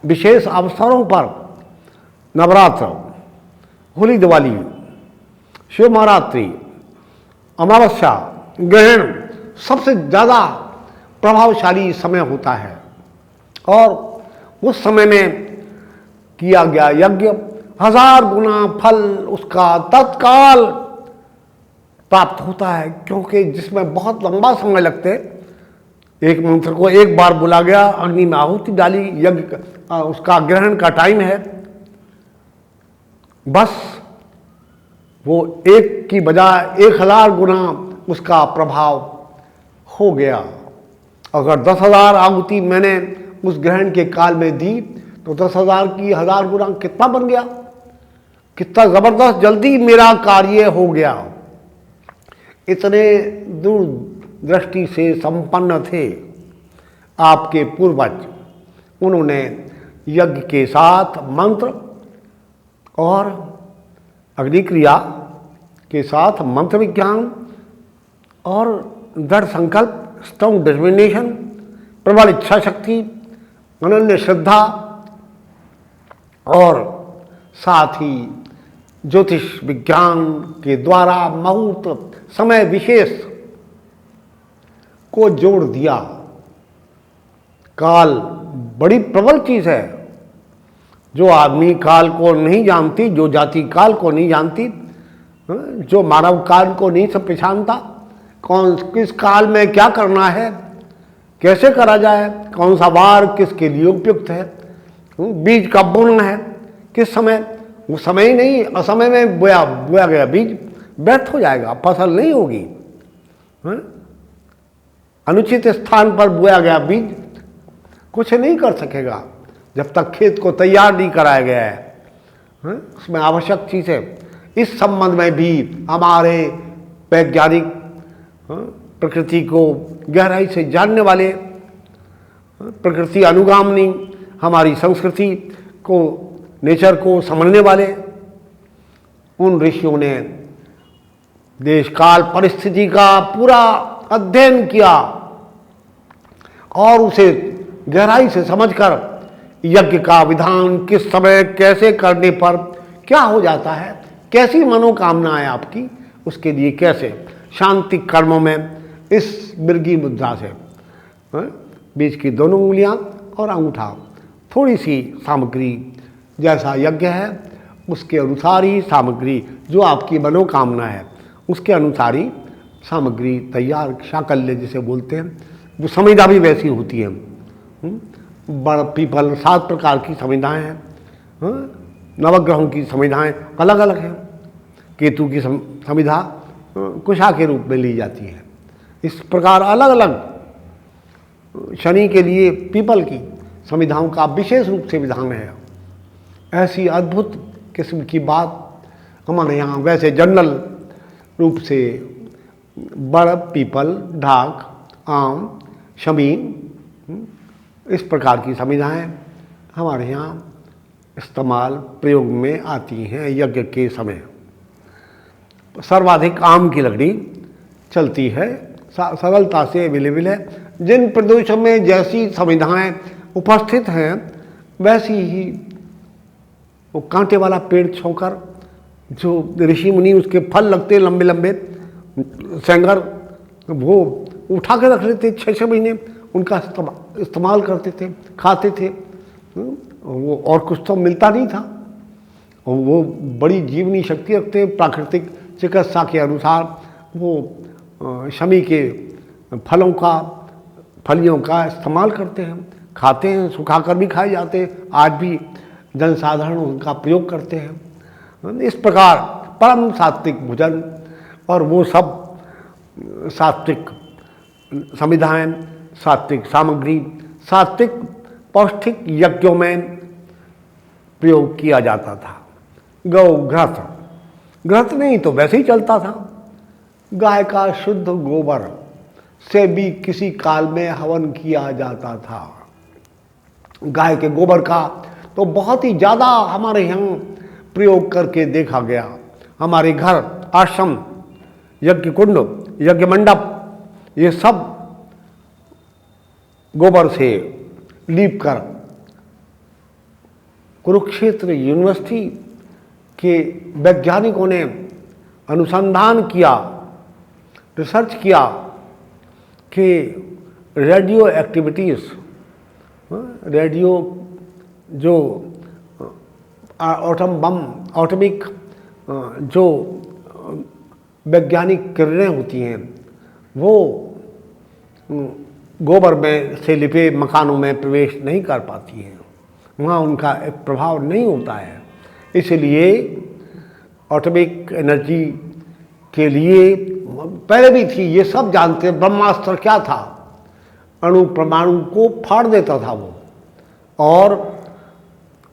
विशेष अवसरों पर नवरात्र, होली, दिवाली, शिव महारात्रि, अमावस्या, ग्रहण सबसे ज़्यादा प्रभावशाली समय होता है और उस समय में किया गया यज्ञ 1000 गुना फल उसका तत्काल प्राप्त होता है, क्योंकि जिसमें बहुत लंबा समय लगते, एक मंत्र को एक बार बोला गया, अग्नि में आहुति डाली, यज्ञ उसका ग्रहण का टाइम है, बस वो एक की बजाय 1000 गुना उसका प्रभाव हो गया। अगर 10,000 आहुति मैंने उस ग्रहण के काल में दी तो 10,000 की 1000 गुना कितना बन गया, कितना जबरदस्त जल्दी मेरा कार्य हो गया। इतने दूरदृष्टि से संपन्न थे आपके पूर्वज। उन्होंने यज्ञ के साथ मंत्र और अग्निक्रिया के साथ मंत्र विज्ञान और दृढ़ संकल्प, स्ट्रॉन्ग डिटर्मिनेशन, प्रबल इच्छा शक्ति, अनन्य श्रद्धा और साथ ही ज्योतिष विज्ञान के द्वारा मुहूर्त समय विशेष को जोड़ दिया। काल बड़ी प्रबल चीज है। जो आदमी काल को नहीं जानती, जो जाति काल को नहीं जानती, जो मानव काल को नहीं सब पहचानता, कौन किस काल में क्या करना है, कैसे करा जाए, कौन सा वार किसके लिए उपयुक्त है, बीज कब बोना है, किस समय, वो समय ही नहीं, असमय में बोया गया बीज व्यर्थ हो जाएगा, फसल नहीं होगी। अनुचित स्थान पर बोया गया बीज कुछ नहीं कर सकेगा जब तक खेत को तैयार नहीं कराया गया है। उसमें आवश्यक चीज़ है। इस संबंध में भी हमारे वैज्ञानिक प्रकृति को गहराई से जानने वाले, प्रकृति अनुगामी, हमारी संस्कृति को, नेचर को समझने वाले उन ऋषियों ने देश काल परिस्थिति का पूरा अध्ययन किया और उसे गहराई से समझकर यज्ञ का विधान किस समय कैसे करने पर क्या हो जाता है, कैसी मनोकामना है आपकी, उसके लिए कैसे शांति कर्मों में इस मृगी मुद्रा से बीच की दोनों उंगलियां और अंगूठा, थोड़ी सी सामग्री, जैसा यज्ञ है उसके अनुसार ही सामग्री, जो आपकी मनोकामना है उसके अनुसार ही सामग्री तैयार, शाकल्य जिसे बोलते हैं, वो संविधा भी वैसी होती है। बड़ पीपल 7 प्रकार की संविधाएँ हैं, नवग्रहों की संविधाएँ अलग अलग हैं। केतु की संविधा कुशा के रूप में ली जाती है। इस प्रकार अलग अलग शनि के लिए पीपल की संविधाओं का विशेष रूप से विधान है। ऐसी अद्भुत किस्म की बात हमारे यहाँ वैसे जनरल रूप से बड़, पीपल, ढाक, आम, शमीन, इस प्रकार की संविधाएँ हमारे यहाँ इस्तेमाल प्रयोग में आती हैं। यज्ञ के समय सर्वाधिक आम की लकड़ी चलती है, सरलता से अवेलेबल है। जिन प्रदेशों में जैसी संविधाएँ उपस्थित हैं वैसी ही वो कांटे वाला पेड़ छोकर जो ऋषि मुनि उसके फल लगते लंबे लंबे सेंगर, वो उठा के रख लेते 6-6 महीने, उनका इस्तेमाल करते थे, खाते थे। वो और कुछ तो मिलता नहीं था और वो बड़ी जीवनी शक्ति रखते। प्राकृतिक चिकित्सा के अनुसार वो शमी के फलियों का इस्तेमाल करते हैं, खाते हैं, सुखाकर भी खाए जाते हैं। आज भी जनसाधारण उनका प्रयोग करते हैं। इस प्रकार परम सात्विक भोजन और वो सब सात्विक संविधाएँ, सात्विक सामग्री, सात्विक पौष्टिक यज्ञों में प्रयोग किया जाता था। गौ घृत नहीं तो वैसे ही चलता था। गाय का शुद्ध गोबर से भी किसी काल में हवन किया जाता था। गाय के गोबर का तो बहुत ही ज़्यादा हमारे यहाँ प्रयोग करके देखा गया। हमारे घर, आश्रम, यज्ञ कुंड, यज्ञ मंडप, ये सब गोबर से लीप कर कुरुक्षेत्र यूनिवर्सिटी के वैज्ञानिकों ने अनुसंधान किया, रिसर्च किया कि रेडियो एक्टिविटीज़, रेडियो जो एटॉमिक जो वैज्ञानिक किरणें होती हैं वो गोबर में से लिपे मकानों में प्रवेश नहीं कर पाती हैं, वहाँ उनका एक प्रभाव नहीं होता है। इसलिए एटॉमिक एनर्जी के लिए पहले भी थी, ये सब जानते हैं। ब्रह्मास्त्र क्या था? अणु परमाणु को फाड़ देता था वो, और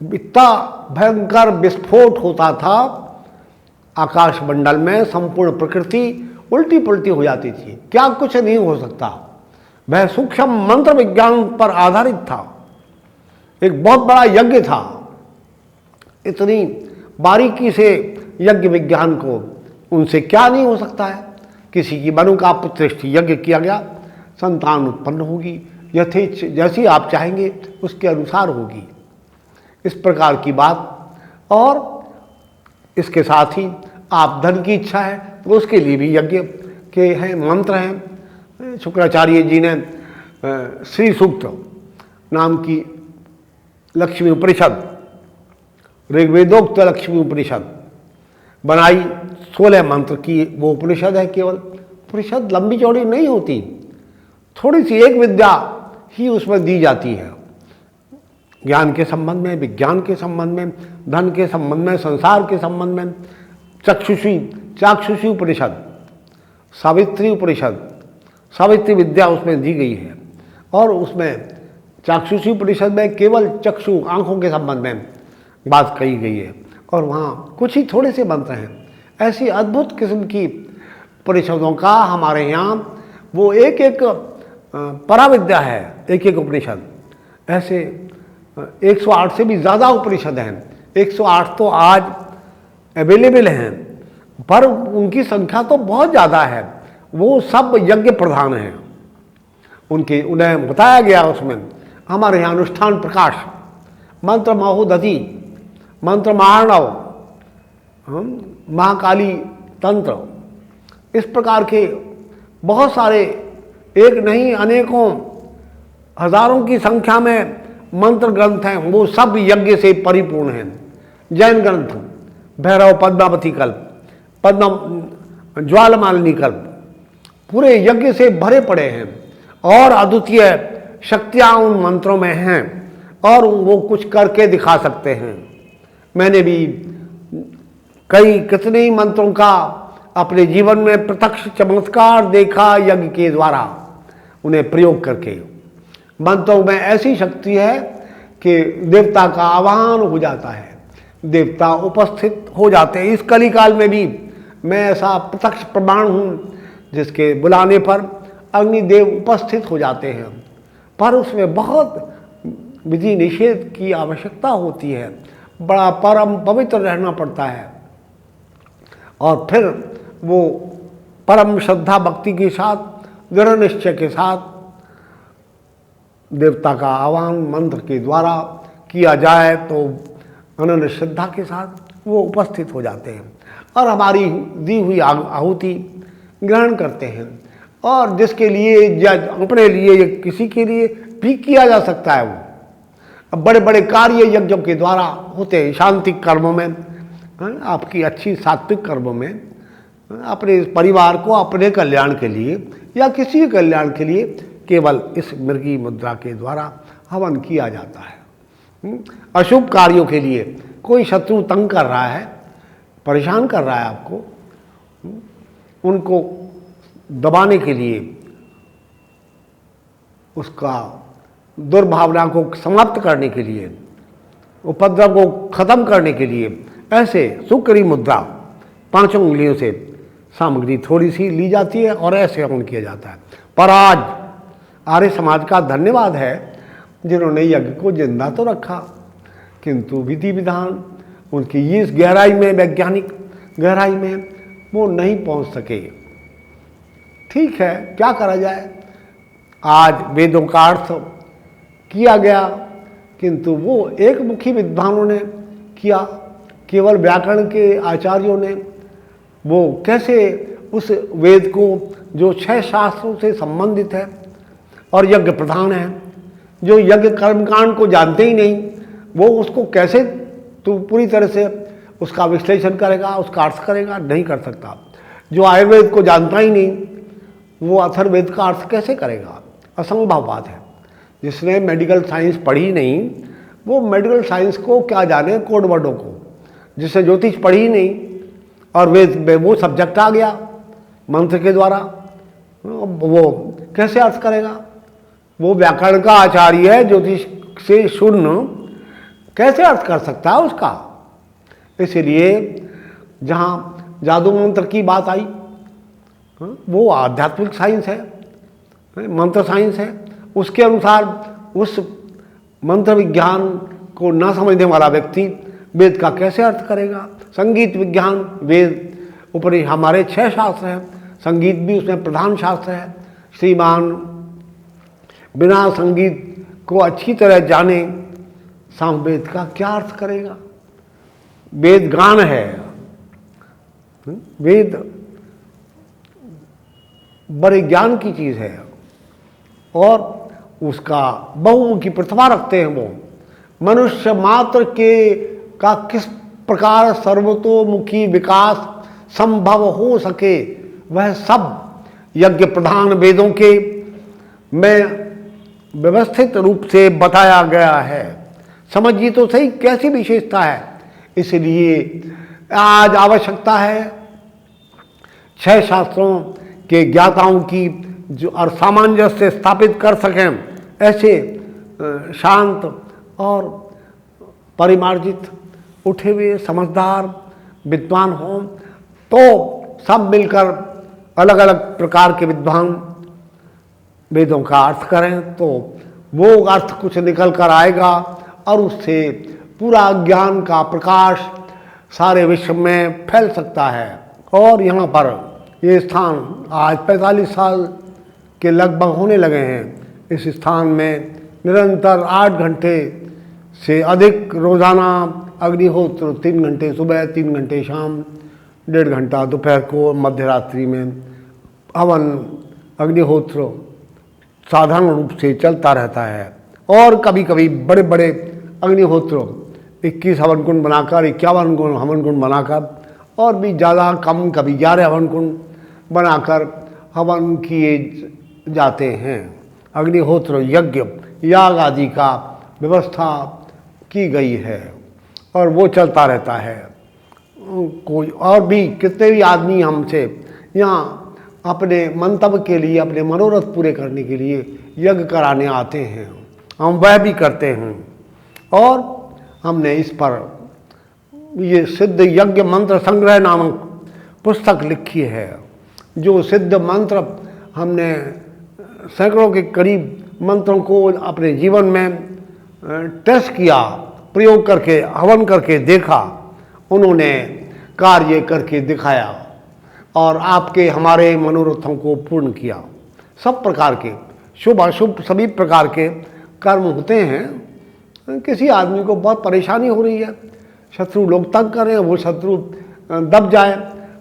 इतना भयंकर विस्फोट होता था आकाशमंडल में, संपूर्ण प्रकृति उल्टी पुल्टी हो जाती थी। क्या कुछ नहीं हो सकता। वह सूक्ष्म मंत्र विज्ञान पर आधारित था, एक बहुत बड़ा यज्ञ था। इतनी बारीकी से यज्ञ विज्ञान को, उनसे क्या नहीं हो सकता है। किसी की बनु का पुत्रेष्ठ यज्ञ किया गया, संतान उत्पन्न होगी, यथेच्छ जैसी आप चाहेंगे उसके अनुसार होगी, इस प्रकार की बात। और इसके साथ ही आप धन की इच्छा है तो उसके लिए भी यज्ञ के हैं, मंत्र हैं। शुक्राचार्य जी ने श्री सूक्त नाम की लक्ष्मी उपनिषद, ऋग्वेदोक्त लक्ष्मी उपनिषद बनाई। 16 मंत्र की वो उपनिषद है। केवल उपनिषद लंबी चौड़ी नहीं होती, थोड़ी सी एक विद्या ही उसमें दी जाती है, ज्ञान के संबंध में, विज्ञान के संबंध में, धन के संबंध में, संसार के संबंध में। चाक्षुषी उपनिषद, सावित्री उपनिषद, सावित्री विद्या उसमें दी गई है। और उसमें चाक्षुषी उपनिषद में केवल चक्षु, आंखों के संबंध में बात कही गई है, और वहाँ कुछ ही थोड़े से मंत्र हैं। ऐसी अद्भुत किस्म की उपनिषदों का हमारे यहाँ वो एक एक पराविद्या है, एक एक उपनिषद। ऐसे 108 से भी ज़्यादा उपनिषद हैं। 108 तो आज अवेलेबल हैं, पर उनकी संख्या तो बहुत ज़्यादा है। वो सब यज्ञ प्रधान हैं, उन्हें बताया गया उसमें। हमारे यहाँ अनुष्ठान प्रकाश, मंत्र महोदधि, मंत्र महार्णव, महाकाली तंत्र, इस प्रकार के बहुत सारे, एक नहीं अनेकों हजारों की संख्या में मंत्र ग्रंथ हैं। वो सब यज्ञ से परिपूर्ण हैं। जैन ग्रंथ, भैरव पद्मावती कल्प, पद्म ज्वालमालिनी कल्प, पूरे यज्ञ से भरे पड़े हैं, और अद्वितीय शक्तियाँ उन मंत्रों में हैं, और वो कुछ करके दिखा सकते हैं। मैंने भी कितने ही मंत्रों का अपने जीवन में प्रत्यक्ष चमत्कार देखा, यज्ञ के द्वारा उन्हें प्रयोग करके। मंत्रों में ऐसी शक्ति है कि देवता का आह्वान हो जाता है, देवता उपस्थित हो जाते हैं। इस कलिकाल में भी मैं ऐसा प्रत्यक्ष प्रमाण हूँ, जिसके बुलाने पर अग्निदेव उपस्थित हो जाते हैं। पर उसमें बहुत विधि निषेध की आवश्यकता होती है, बड़ा परम पवित्र रहना पड़ता है, और फिर वो परम श्रद्धा भक्ति के साथ, दृढ़ निश्चय के साथ देवता का आह्वान मंत्र के द्वारा किया जाए तो अनन्य श्रद्धा के साथ वो उपस्थित हो जाते हैं, और हमारी दी हुई आहुति ग्रहण करते हैं। और जिसके लिए या अपने लिए या किसी के लिए भी किया जा सकता है। वो अब बड़े बड़े कार्य यज्ञों के द्वारा होते हैं, शांतिक कर्मों में, आपकी अच्छी सात्विक कर्मों में, अपने परिवार को अपने कल्याण के लिए या किसी कल्याण के लिए केवल इस मृगी मुद्रा के द्वारा हवन किया जाता है। अशुभ कार्यों के लिए कोई शत्रु तंग कर रहा है, परेशान कर रहा है आपको, उनको दबाने के लिए, उसका दुर्भावना को समाप्त करने के लिए, उपद्रव को खत्म करने के लिए ऐसे सुकरी मुद्रा 5 उंगलियों से सामग्री थोड़ी सी ली जाती है और ऐसे हवन किया जाता है। पर आज आर्य समाज का धन्यवाद है जिन्होंने यज्ञ को जिंदा तो रखा, किंतु विधि विधान उनकी इस गहराई में, वैज्ञानिक गहराई में वो नहीं पहुंच सके। ठीक है, क्या करा जाए। आज वेदों का अर्थ किया गया किंतु वो एक मुखी विद्वानों ने किया, केवल व्याकरण के आचार्यों ने। वो कैसे उस वेद को जो 6 शास्त्रों से संबंधित है और यज्ञ प्रधान है, जो यज्ञ कर्मकांड को जानते ही नहीं, वो उसको कैसे तो पूरी तरह से उसका विश्लेषण करेगा, उसका अर्थ करेगा? नहीं कर सकता। जो आयुर्वेद को जानता ही नहीं, वो अथर्ववेद का अर्थ कैसे करेगा? असंभव बात है। जिसने मेडिकल साइंस पढ़ी नहीं, वो मेडिकल साइंस को क्या जाने, कोड वर्डों को। जिसने ज्योतिष पढ़ी नहीं और वेद में वो सब्जेक्ट आ गया मंत्र के द्वारा, वो कैसे अर्थ करेगा? वो व्याकरण का आचार्य है, ज्योतिष से शून्य कैसे अर्थ कर सकता है उसका? इसलिए जहाँ जादू मंत्र की बात आई, वो आध्यात्मिक साइंस है, मंत्र साइंस है। उसके अनुसार उस मंत्र विज्ञान को ना समझने वाला व्यक्ति वेद का कैसे अर्थ करेगा? संगीत विज्ञान, वेद ऊपर हमारे 6 शास्त्र हैं, संगीत भी उसमें प्रधान शास्त्र है। श्रीमान बिना संगीत को अच्छी तरह जाने सामवेद का क्या अर्थ करेगा? वेद गान है, वेद बड़े ज्ञान की चीज़ है और उसका बहुमुखी प्रतिभा रखते हैं। वो मनुष्य मात्र के का किस प्रकार सर्वतोमुखी विकास संभव हो सके, वह सब यज्ञ प्रधान वेदों के में व्यवस्थित रूप से बताया गया है। समझिए तो सही कैसी विशेषता है। इसलिए आज आवश्यकता है 6 शास्त्रों के ज्ञाताओं की, जो और सामंजस्य स्थापित कर सकें, ऐसे शांत और परिमार्जित उठे हुए समझदार विद्वान हों, तो सब मिलकर अलग अलग प्रकार के विद्वान वेदों का अर्थ करें, तो वो अर्थ कुछ निकल कर आएगा और उससे पूरा ज्ञान का प्रकाश सारे विश्व में फैल सकता है। और यहाँ पर ये स्थान आज 45 साल के लगभग होने लगे हैं। इस स्थान में निरंतर 8 घंटे से अधिक रोज़ाना अग्निहोत्र, 3 घंटे सुबह, 3 घंटे शाम, 1.5 घंटा दोपहर को, मध्य रात्रि में हवन अग्निहोत्र साधारण रूप से चलता रहता है। और कभी कभी बड़े बड़े अग्निहोत्र 21 हवन कुंड बनाकर, 51 हवन कुंड बनाकर, और भी ज़्यादा कम कभी 11 हवन कुंड बनाकर हवन किए जाते हैं। अग्निहोत्र यज्ञ याग आदि का व्यवस्था की गई है और वो चलता रहता है। कोई और भी कितने भी आदमी हमसे यहाँ अपने मंतव्य के लिए, अपने मनोरथ पूरे करने के लिए यज्ञ कराने आते हैं, हम वह भी करते हैं। और हमने इस पर ये सिद्ध यज्ञ मंत्र संग्रह नामक पुस्तक लिखी है, जो सिद्ध मंत्र हमने सैकड़ों के करीब मंत्रों को अपने जीवन में टेस्ट किया, प्रयोग करके, हवन करके देखा, उन्होंने कार्य करके दिखाया और आपके हमारे मनोरथों को पूर्ण किया। सब प्रकार के शुभ अशुभ सभी प्रकार के कर्म होते हैं। किसी आदमी को बहुत परेशानी हो रही है, शत्रु लोग तंग कर रहे हैं, वो शत्रु दब जाए,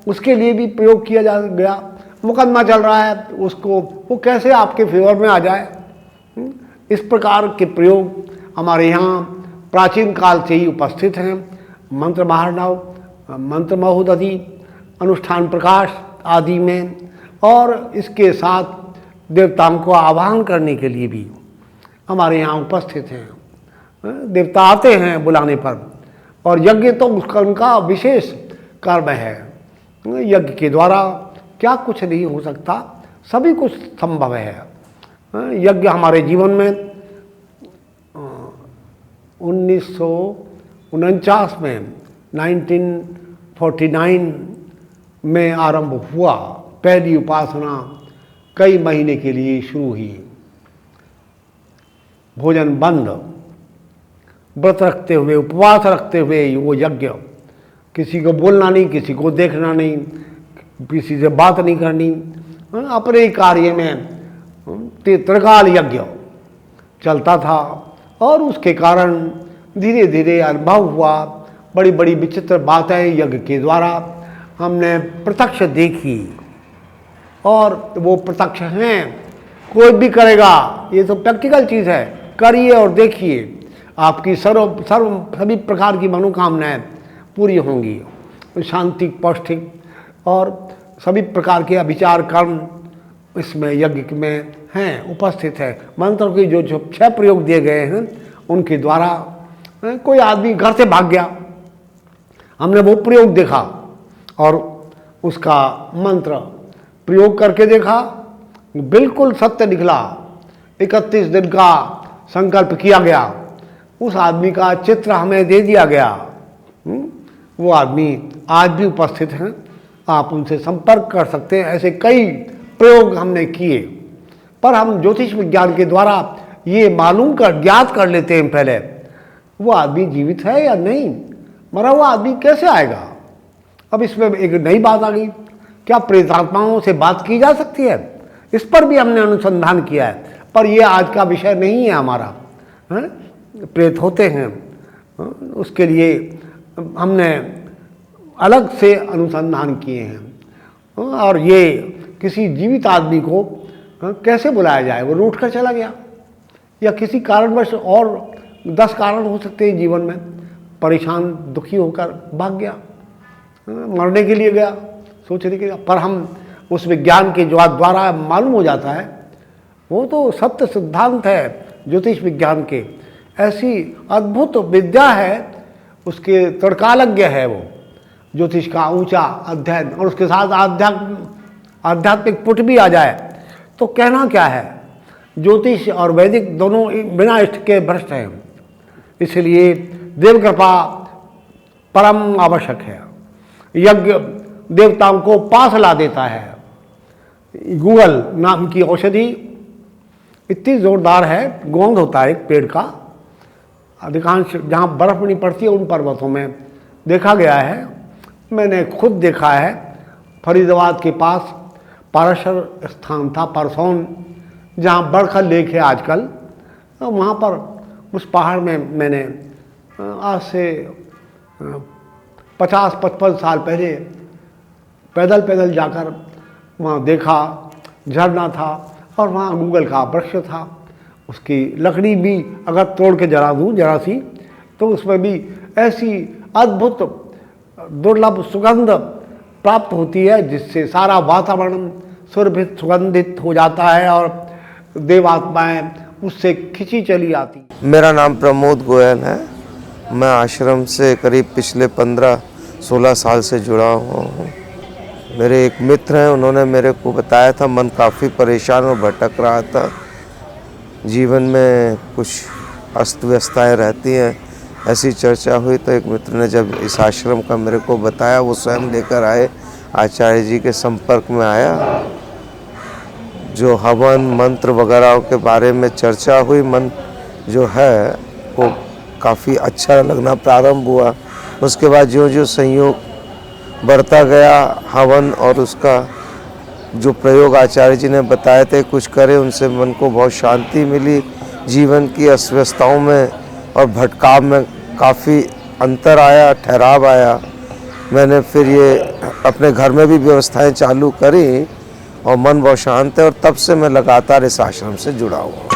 उसके लिए भी प्रयोग किया जा गया। मुकदमा चल रहा है, उसको वो कैसे आपके फेवर में आ जाए। इस प्रकार के प्रयोग हमारे यहाँ प्राचीन काल से ही उपस्थित हैं। मंत्र महारणाव, मंत्र महोदधि, अनुष्ठान प्रकाश आदि में, और इसके साथ देवताओं को आवाहन करने के लिए भी हमारे यहाँ उपस्थित हैं। देवता आते हैं बुलाने पर, और यज्ञ तो उसका उनका विशेष कर्म है। यज्ञ के द्वारा क्या कुछ नहीं हो सकता, सभी कुछ संभव है। यज्ञ हमारे जीवन में 1949 में 1949 में आरंभ हुआ। पहली उपासना कई महीने के लिए शुरू हुई, भोजन बंद, व्रत रखते हुए, उपवास रखते हुए वो यज्ञ, किसी को बोलना नहीं, किसी को देखना नहीं, किसी से बात नहीं करनी, अपने कार्य में त्रिकाल यज्ञ चलता था। और उसके कारण धीरे धीरे अनुभव हुआ, बड़ी बड़ी विचित्र बातें यज्ञ के द्वारा हमने प्रत्यक्ष देखी, और वो प्रत्यक्ष हैं, कोई भी करेगा, ये तो प्रैक्टिकल चीज़ है, करिए और देखिए, आपकी सभी प्रकार की मनोकामनाएं पूरी होंगी। शांति, पौष्टिक और सभी प्रकार के अभिचार कर्म इसमें यज्ञ में हैं, उपस्थित है। मंत्र के जो 6 प्रयोग दिए गए हैं उनके द्वारा कोई आदमी घर से भाग गया, हमने वो प्रयोग देखा और उसका मंत्र प्रयोग करके देखा, बिल्कुल सत्य निकला। 31 दिन का संकल्प किया गया, उस आदमी का चित्र हमें दे दिया गया। वो आदमी आज भी उपस्थित हैं, आप उनसे संपर्क कर सकते हैं। ऐसे कई प्रयोग हमने किए, पर हम ज्योतिष विज्ञान के द्वारा ये ज्ञात कर लेते हैं पहले वो आदमी जीवित है या नहीं, मरा हुआ आदमी कैसे आएगा। अब इसमें एक नई बात आ गई, क्या प्रेतात्माओं से बात की जा सकती है? इस पर भी हमने अनुसंधान किया है, पर यह आज का विषय नहीं है हमारा। प्रेत होते हैं, उसके लिए हमने अलग से अनुसंधान किए हैं। और ये किसी जीवित आदमी को कैसे बुलाया जाए? वो रूठ कर चला गया, या किसी कारणवश, और 10 कारण हो सकते हैं जीवन में, परेशान दुखी होकर भाग गया, मरने के लिए गया, सोचने के लिए। पर हम उस विज्ञान के द्वारा मालूम हो जाता है, वो तो सत्य सिद्धांत है ज्योतिष विज्ञान के, ऐसी अद्भुत विद्या है, उसके तर्कालज्ञ है वो ज्योतिष का ऊंचा अध्ययन, और उसके साथ आध्यात्मिक पुट भी आ जाए तो कहना क्या है। ज्योतिष और वैदिक दोनों बिना इष्ट के भ्रष्ट हैं, इसलिए देव कृपा परम आवश्यक है। यज्ञ देवताओं को पास ला देता है। गूगल नाम की औषधि इतनी जोरदार है, गोंद होता है एक पेड़ का, अधिकांश जहाँ बर्फ नहीं पड़ती है उन पर्वतों में देखा गया है, मैंने खुद देखा है। फरीदाबाद के पास पाराशर स्थान था, परसौन, जहाँ बड़खल लेक है आजकल, तो वहाँ पर उस पहाड़ में मैंने आज से 50-55 साल पहले पैदल जाकर वहाँ देखा, झरना था और वहाँ गूगल का वृक्ष था। उसकी लकड़ी भी अगर तोड़ के जला दूँ जरा सी, तो उसमें भी ऐसी अद्भुत दुर्लभ सुगंध प्राप्त होती है, जिससे सारा वातावरण सुरभित सुगंधित हो जाता है और देवात्माएं उससे खिंची चली आती। मेरा नाम प्रमोद गोयल है। मैं आश्रम से करीब पिछले 15-16 साल से जुड़ा हुआ हूँ। मेरे एक मित्र हैं, उन्होंने मेरे को बताया था, मन काफ़ी परेशान और भटक रहा था, जीवन में कुछ अस्त व्यस्तताएँ रहती हैं। ऐसी चर्चा हुई तो एक मित्र ने जब इस आश्रम का मेरे को बताया, वो स्वयं लेकर आए, आचार्य जी के संपर्क में आया। जो हवन मंत्र वगैरह के बारे में चर्चा हुई, मन जो है वो काफ़ी अच्छा लगना प्रारंभ हुआ। उसके बाद जो संयोग बढ़ता गया, हवन और उसका जो प्रयोग आचार्य जी ने बताए थे कुछ करे, उनसे मन को बहुत शांति मिली। जीवन की अस्वस्थताओं में और भटकाव में काफ़ी अंतर आया, ठहराव आया। मैंने फिर ये अपने घर में भी व्यवस्थाएं चालू करी और मन बहुत शांत है, और तब से मैं लगातार इस आश्रम से जुड़ा हुआ हूँ।